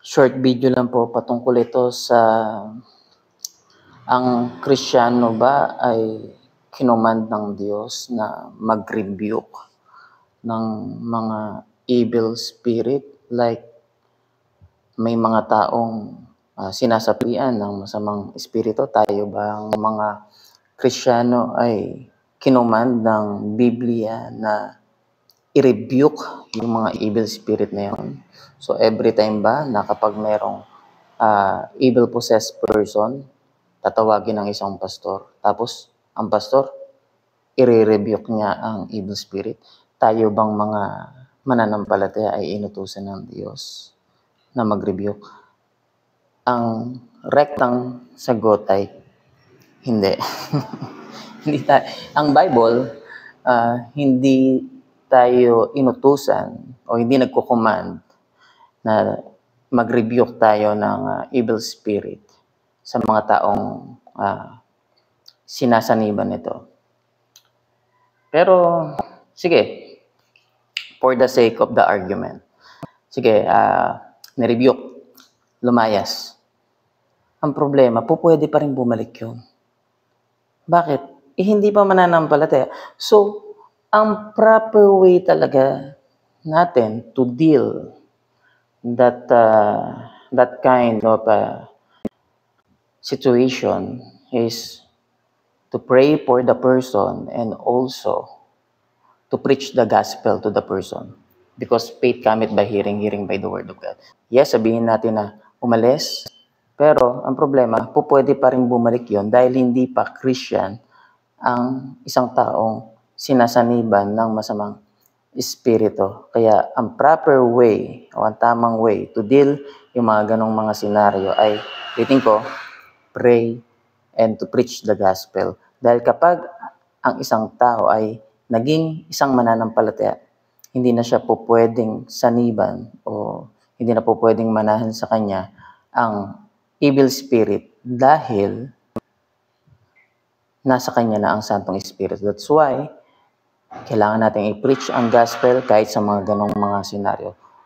Short video lang po patungkol ito sa ang Kristiyano ba ay kinomand ng Diyos na mag-rebuke ng mga evil spirit, like may mga taong sinasapian ng masamang espiritu. Tayo ba ang mga Kristiyano ay kinomand ng Biblia na i-rebuke yung mga evil spirit na yun? So every time ba na kapag merong evil possessed person, tatawagin ng isang pastor, tapos ang pastor i-rebuke niya ang evil spirit? Tayo bang mga mananampalataya ay inutusan ng Diyos na mag-rebuke? Ang rektang sagot ay hindi. Ang Bible, hindi tayo inutusan o hindi nagko-command na mag-rebuke tayo ng evil spirit sa mga taong sinasaniban nito. Pero, sige, for the sake of the argument, sige, na-rebuke, lumayas. Ang problema, pwede pa rin bumalik yun. Bakit? Hindi pa mananampalataya. So, ang proper way talaga natin to deal that kind of situation is to pray for the person and also to preach the gospel to the person. Because faith cometh by hearing, hearing by the word of God. Yes, sabihin natin na umalis, pero ang problema, pwede pa rin bumalik yon dahil hindi pa Christian ang isang taong sinasaniban ng masamang espiritu. Kaya ang proper way o ang tamang way to deal yung mga ganong mga senaryo ay, rating ko, pray and to preach the gospel. Dahil kapag ang isang tao ay naging isang mananampalataya, hindi na siya pwedeng saniban o hindi na pwedeng manahan sa kanya ang evil spirit dahil nasa kanya na ang Santong Espiritu. That's why kailangan natin i-preach ang gospel kahit sa mga ganong mga senaryo.